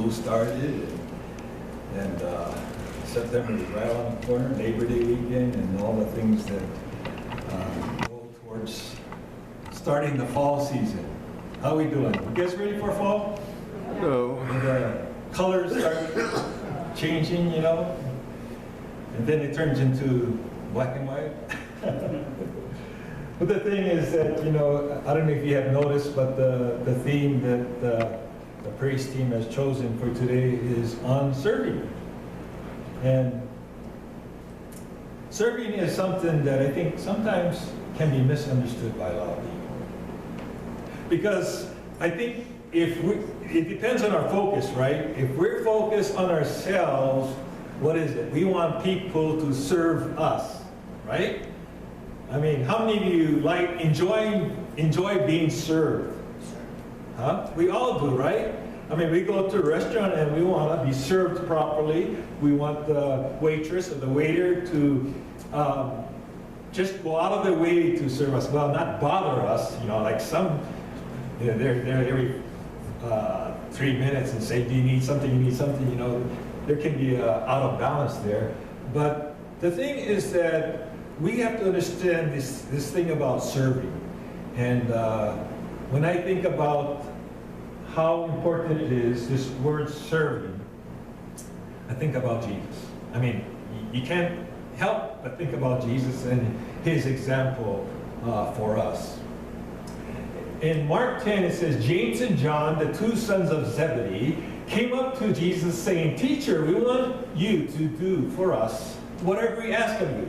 school started, and September is right around the corner, Labor Day weekend, and all the things that go towards starting the fall season. How we doing? You guys ready for fall? No. And the colors start changing, you know, and then it turns into black and white. But the thing is that, you know, I don't know if you have noticed, but the theme that the praise team has chosen for today is on serving. And serving is something that I think sometimes can be misunderstood by a lot of people. Because I think it depends on our focus, right? If we're focused on ourselves, what is it? We want people to serve us, right? I mean, how many of you like enjoy being served? Huh? We all do, right? I mean, we go to a restaurant and we want to be served properly. We want the waitress or the waiter to just go out of their way to serve us. Well, not bother us, you know, like some, you know, they're every 3 minutes and say, do you need something, you know. There can be out of balance there. But the thing is that we have to understand this thing about serving. And when I think about how important it is, this word serving, I think about Jesus. I mean, you can't help but think about Jesus and his example for us. In Mark 10, it says, James and John, the two sons of Zebedee, came up to Jesus saying, Teacher, we want you to do for us whatever we ask of you.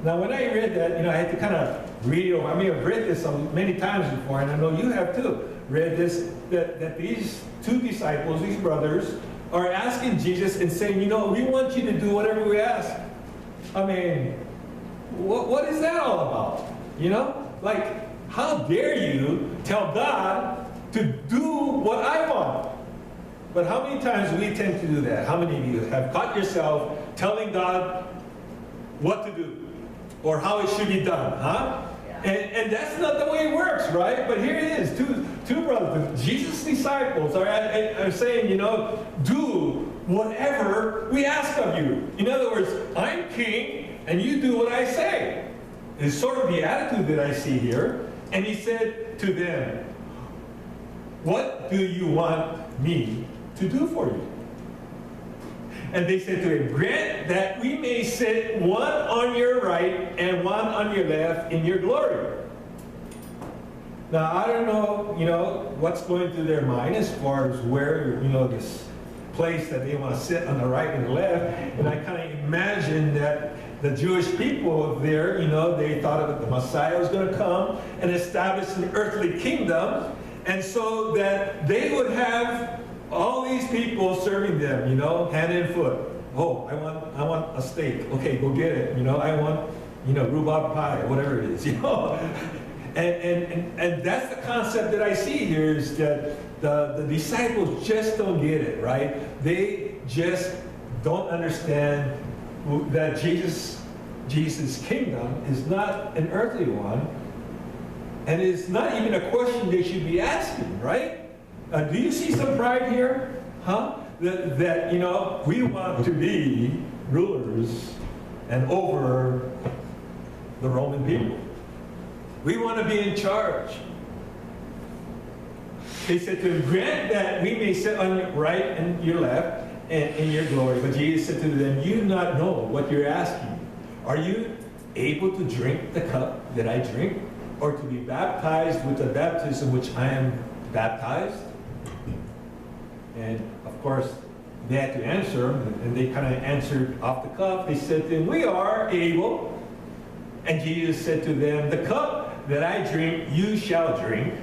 Now, when I read that, you know, I had to kind of read it over. I mean, I've read this many times before, and I know you have too. Read this, that these two disciples, these brothers, are asking Jesus and saying, you know, we want you to do whatever we ask. I mean, what is that all about? You know? Like, how dare you tell God to do what I want? But how many times do we tend to do that? How many of you have caught yourself telling God what to do or how it should be done, huh? Yeah. And that's not the way it works, right? But here it is, two brothers, Jesus' disciples are saying, you know, do whatever we ask of you. In other words, I'm king and you do what I say. It's sort of the attitude that I see here. And he said to them, what do you want me to do for you? And they said to him, grant that we may sit one on your right and one on your left in your glory. Now, I don't know, you know, what's going through their mind as far as where, you know, this place that they want to sit on the right and the left. And I kind of imagine that the Jewish people there, you know, they thought that the Messiah was going to come and establish an earthly kingdom. And so that they would have all these people serving them, you know, hand and foot. Oh, I want a steak. Okay, go get it. You know, I want, you know, rhubarb pie, whatever it is, you know. And that's the concept that I see here is that the disciples just don't get it, right? They just don't understand that Jesus' kingdom is not an earthly one, and it's not even a question they should be asking, right? Do you see some pride here? Huh? That, you know, we want to be rulers and over the Roman people. We want to be in charge. They said to him, grant that we may sit on your right and your left and in your glory. But Jesus said to them, you do not know what you're asking. Are you able to drink the cup that I drink? Or to be baptized with the baptism which I am baptized? And of course, they had to answer, and they kind of answered off the cuff. They said to him, we are able. And Jesus said to them, the cup that I drink, you shall drink.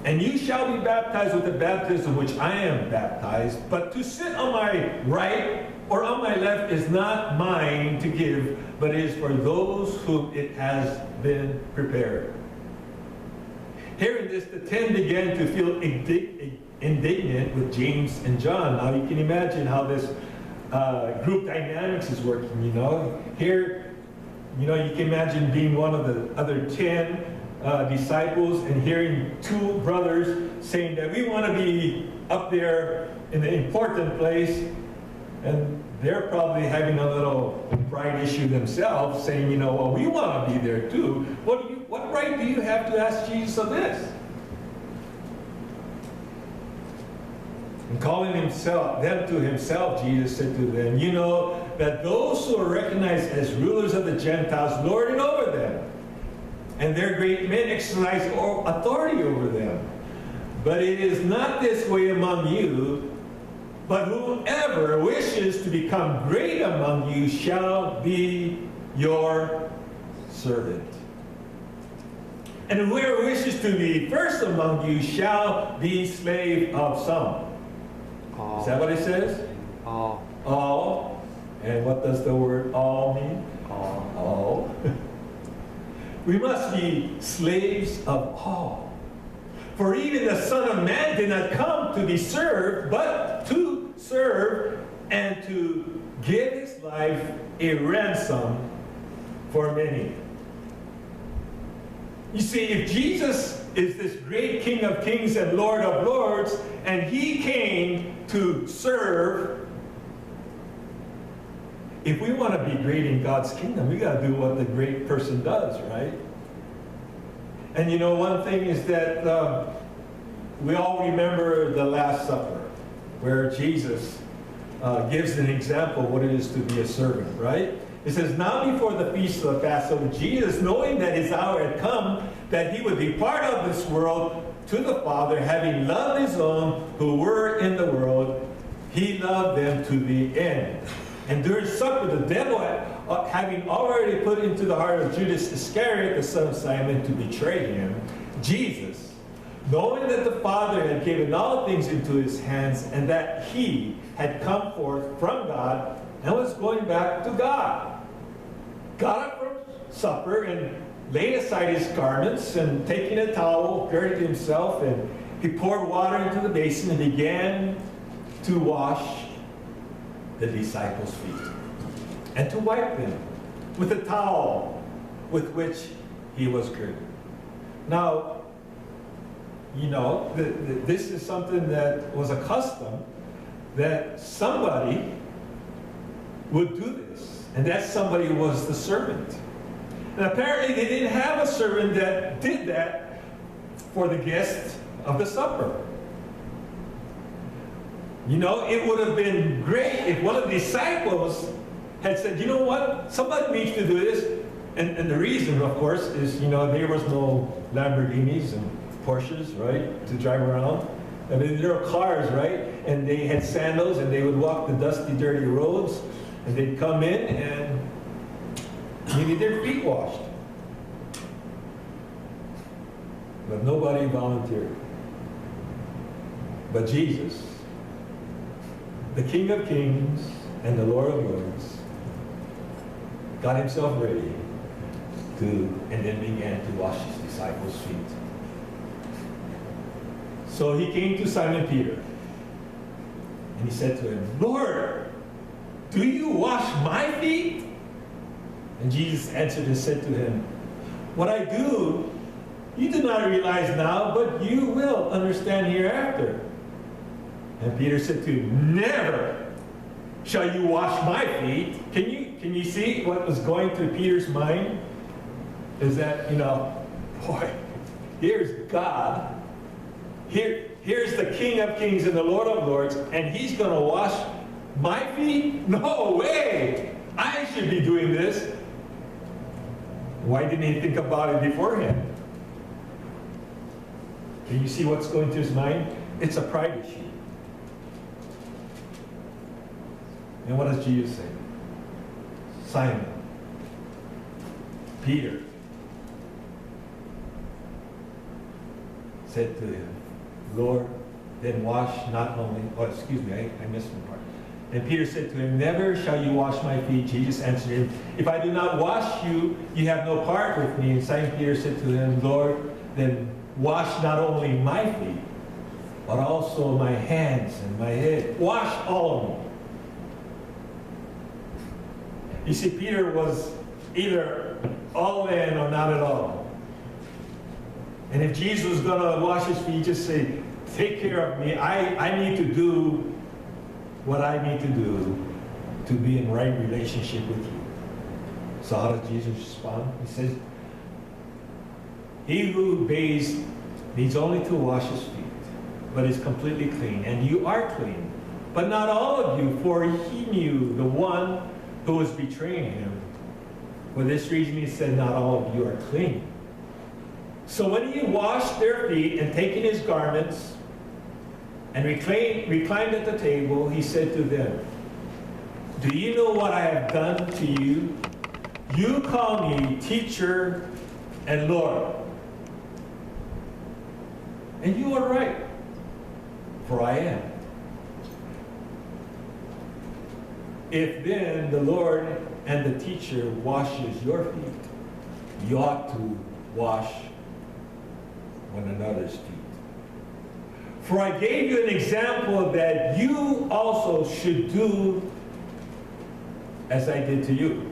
And you shall be baptized with the baptism which I am baptized. But to sit on my right or on my left is not mine to give, but is for those whom it has been prepared. Hearing this, the 10 began to feel indignant with James and John. Now you can imagine how this group dynamics is working, you know. Here, you know, you can imagine being one of the other 10 disciples and hearing two brothers saying that we want to be up there in the important place, and they're probably having a little pride issue themselves, saying, you know, well, we want to be there too. What right do you have to ask Jesus of this? And calling them to himself, Jesus said to them, you know that those who are recognized as rulers of the Gentiles lord it over them, and their great men exercise authority over them. But it is not this way among you, but whoever wishes to become great among you shall be your servant. And whoever wishes to be first among you shall be slave of some. All. Is that what it says? All. All. And what does the word all mean? All. All. We must be slaves of all. For even the Son of Man did not come to be served, but to serve and to give his life a ransom for many. You see, if Jesus is this great King of Kings and Lord of Lords, and he came to serve, if we want to be great in God's kingdom, we got to do what the great person does, right? And you know, one thing is that we all remember the Last Supper, where Jesus gives an example of what it is to be a servant, right? It says, now before the feast of the Passover, Jesus, knowing that his hour had come, that he would be part of this world, to the Father, having loved his own who were in the world, he loved them to the end. And during supper, the devil, having already put into the heart of Judas Iscariot, the son of Simon, to betray him, Jesus, knowing that the Father had given all things into his hands, and that he had come forth from God and was going back to God, got up from supper and laid aside his garments, and taking a towel, girded himself, and he poured water into the basin and began to wash the disciples' feet and to wipe them with the towel with which he was girded. Now, you know, this is something that was a custom, that somebody would do this, and that somebody was the servant. And apparently they didn't have a servant that did that for the guests of the supper. You know, it would have been great if one of the disciples had said, you know what, somebody needs to do this. And the reason, of course, is, you know, there was no Lamborghinis and Porsches, right, to drive around. I mean, there were cars, right? And they had sandals, and they would walk the dusty, dirty roads, and they'd come in and needed their feet washed. But nobody volunteered. But Jesus, the King of Kings and the Lord of Lords, got himself ready to, and then began to wash his disciples' feet. So he came to Simon Peter, and he said to him, Lord, do you wash my feet? And Jesus answered and said to him, what I do, you do not realize now, but you will understand hereafter. And Peter said to him, never shall you wash my feet. Can you see what was going through Peter's mind? Is that, you know, boy, here's God. Here's the King of Kings and the Lord of Lords, and he's going to wash my feet? No way! I should be doing this. Why didn't he think about it beforehand? Can you see what's going through his mind? It's a pride issue. And what does Jesus say? Simon, Peter, said to him, Lord, then wash not only, I missed one part. And Peter said to him, never shall you wash my feet. Jesus answered him, if I do not wash you, you have no part with me. And Simon Peter said to him, Lord, then wash not only my feet, but also my hands and my head. Wash all of me. You see, Peter was either all in or not at all. And if Jesus was going to wash his feet, just say, take care of me. I need to do what I need to do to be in right relationship with you. So how does Jesus respond? He says, he who bathes needs only to wash his feet, but is completely clean. And you are clean, but not all of you, for he knew the one who was betraying him. For this reason he said, not all of you are clean. So when he washed their feet and taken his garments and reclined at the table, he said to them, do you know what I have done to you? You call me teacher and Lord. And you are right, for I am. If then the Lord and the teacher washes your feet, you ought to wash one another's feet. For I gave you an example that you also should do as I did to you.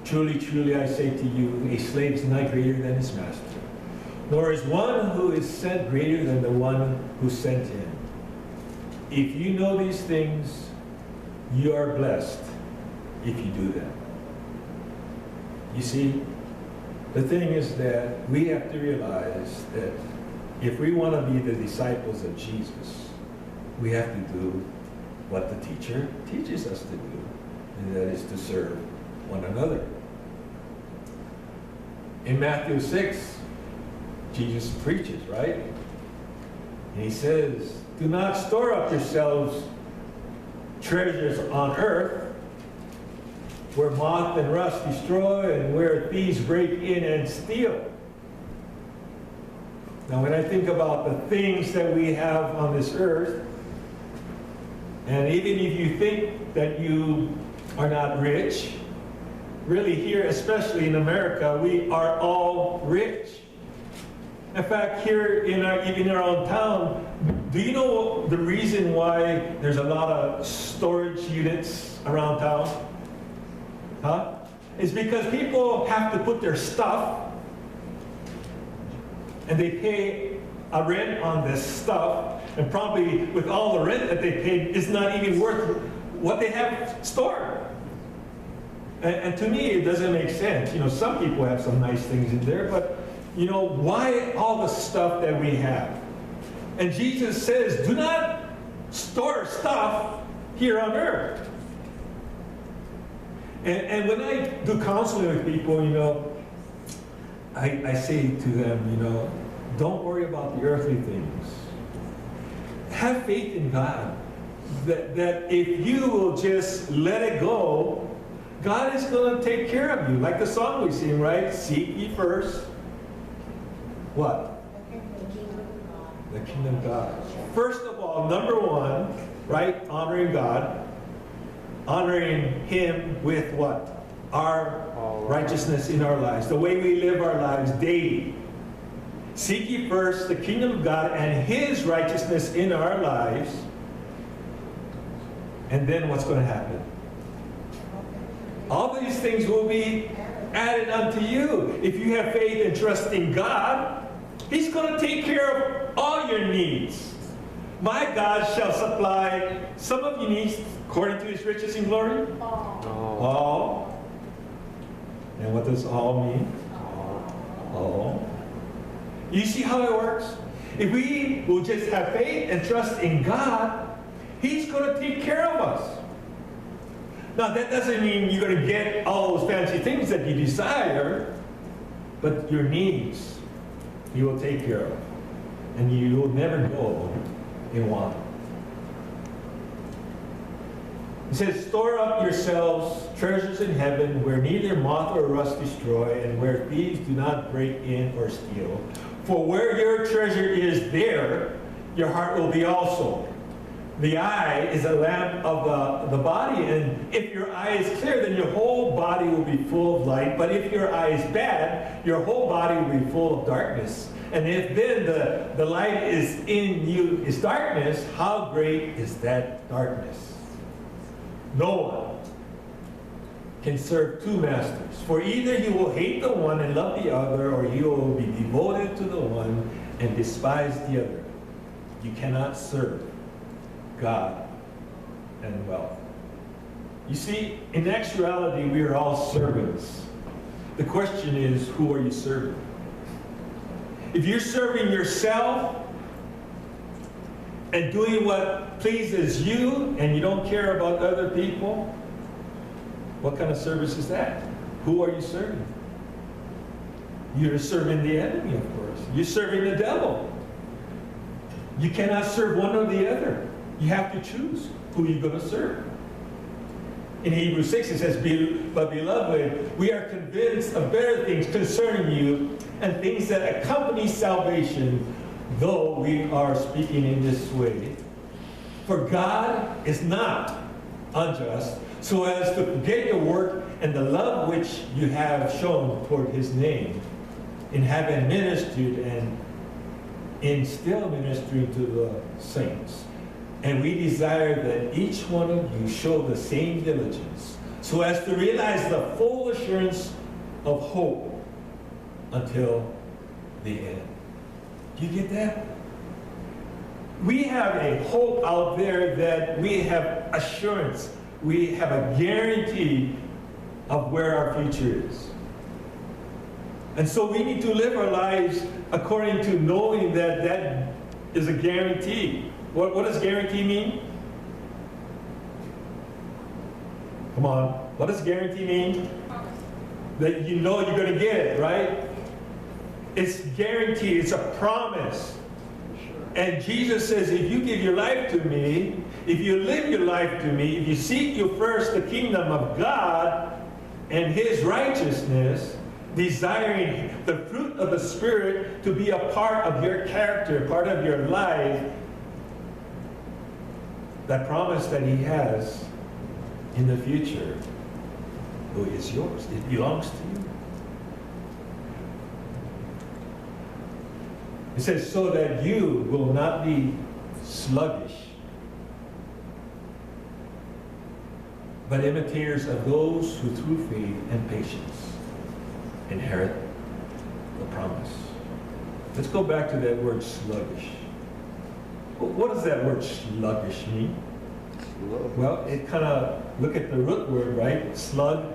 Truly, truly, I say to you, a slave is not greater than his master, nor is one who is sent greater than the one who sent him. If you know these things, you are blessed if you do them. You see, the thing is that we have to realize that if we want to be the disciples of Jesus, we have to do what the teacher teaches us to do, and that is to serve one another. In Matthew 6, Jesus preaches, right? And he says, do not store up yourselves treasures on earth, where moth and rust destroy and where thieves break in and steal. Now when I think about the things that we have on this earth, and even if you think that you are not rich, really here, especially in America, we are all rich. In fact, here in our own town, do you know the reason why there's a lot of storage units around town? Huh? It's because people have to put their stuff, and they pay a rent on this stuff, and probably with all the rent that they paid, it's not even worth what they have stored. And to me, it doesn't make sense. You know, some people have some nice things in there, but you know, why all the stuff that we have? And Jesus says, do not store stuff here on earth. And when I do counseling with people, you know, I say to them, you know, don't worry about the earthly things. Have faith in God. That if you will just let it go, God is going to take care of you. Like the song we sing, right? Seek ye first. What? The kingdom of God. First of all, number one, right? Honoring God. Honoring Him with what? Our righteousness in our lives. The way we live our lives daily. Seek ye first the kingdom of God and His righteousness in our lives. And then what's going to happen? All these things will be added unto you. If you have faith and trust in God, He's going to take care of all your needs. My God shall supply some of your needs according to His riches in glory. All. And what does all mean? All. You see how it works? If we will just have faith and trust in God, He's going to take care of us. Now, that doesn't mean you're going to get all those fancy things that you desire, but your needs He will take care of. And you will never go in want. He says, store up yourselves treasures in heaven where neither moth or rust destroy and where thieves do not break in or steal. For where your treasure is, there your heart will be also. The eye is a lamp of the body, and if your eye is clear, then your whole body will be full of light. But if your eye is bad, your whole body will be full of darkness. And if then the light is in you is darkness, how great is that darkness? No one can serve two masters. For either he will hate the one and love the other, or he will be devoted to the one and despise the other. You cannot serve God and wealth. You see, in actuality, we are all servants. The question is, who are you serving? If you're serving yourself and doing what pleases you and you don't care about other people, what kind of service is that? Who are you serving? You're serving the enemy, of course. You're serving the devil. You cannot serve one or the other. You have to choose who you're going to serve. In Hebrews 6 it says, but beloved, we are convinced of better things concerning you and things that accompany salvation, though we are speaking in this way. For God is not unjust, so as to forget your work and the love which you have shown toward his name, in having ministered and in still ministering to the saints. And we desire that each one of you show the same diligence, so as to realize the full assurance of hope until the end. Do you get that? We have a hope out there that we have assurance. We have a guarantee of where our future is. And so we need to live our lives according to knowing that that is a guarantee. What does guarantee mean? Come on. What does guarantee mean? That you know you're going to get it, right? It's guaranteed. It's a promise. And Jesus says, if you give your life to me, if you live your life to me, if you seek you first the kingdom of God and his righteousness, desiring the fruit of the Spirit to be a part of your character, part of your life, that promise that he has in the future, oh, is yours. It belongs to you. It says, so that you will not be sluggish, but imitators of those who through faith and patience inherit the promise. Let's go back to that word sluggish. What does that word sluggish mean? Well, it kind of, look at the root word, right? Slug,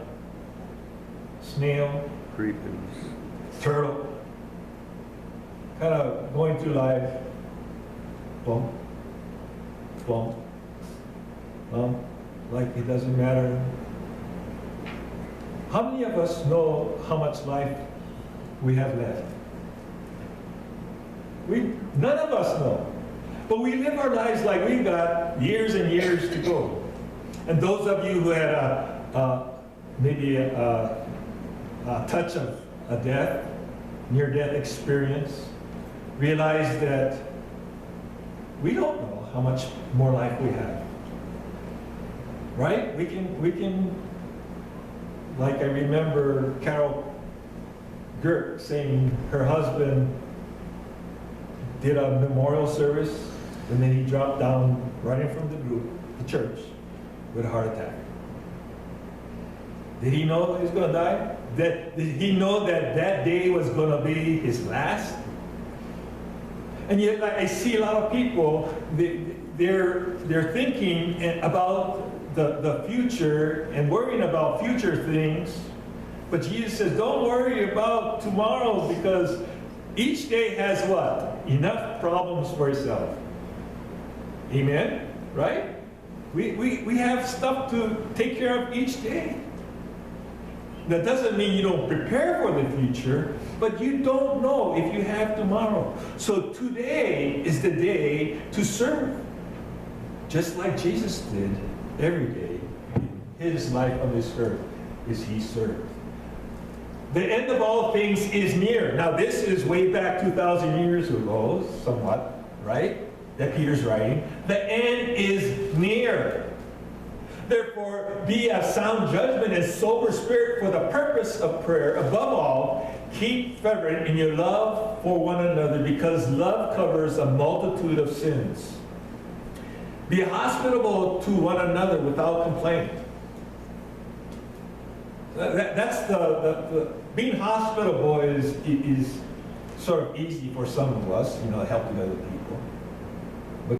snail, creeping, turtle. Kind of going through life, bump, bump, bump, like it doesn't matter. How many of us know how much life we have left? None of us know. But we live our lives like we've got years and years to go. And those of you who had maybe a touch of a death, near-death experience, realize that we don't know how much more life we have. Right? We can, like I remember Carol Gert saying her husband did a memorial service, and then he dropped down right in front of the group, the church, with a heart attack. Did he know he was going to die? Did he know that that day was going to be his last? And yet I see a lot of people, they're thinking about the future and worrying about future things. But Jesus says, don't worry about tomorrow, because each day has what? Enough problems for itself. Amen? Right? We have stuff to take care of each day. That doesn't mean you don't prepare for the future, but you don't know if you have tomorrow. So today is the day to serve. Just like Jesus did every day in his life on this earth, is he served. The end of all things is near. Now this is way back 2,000 years ago, somewhat, right? That Peter's writing. The end is near. Therefore, be of sound judgment and sober spirit for the purpose of prayer. Above all, keep fervent in your love for one another, because love covers a multitude of sins. Be hospitable to one another without complaint. That's being hospitable is sort of easy for some of us, you know, helping other people.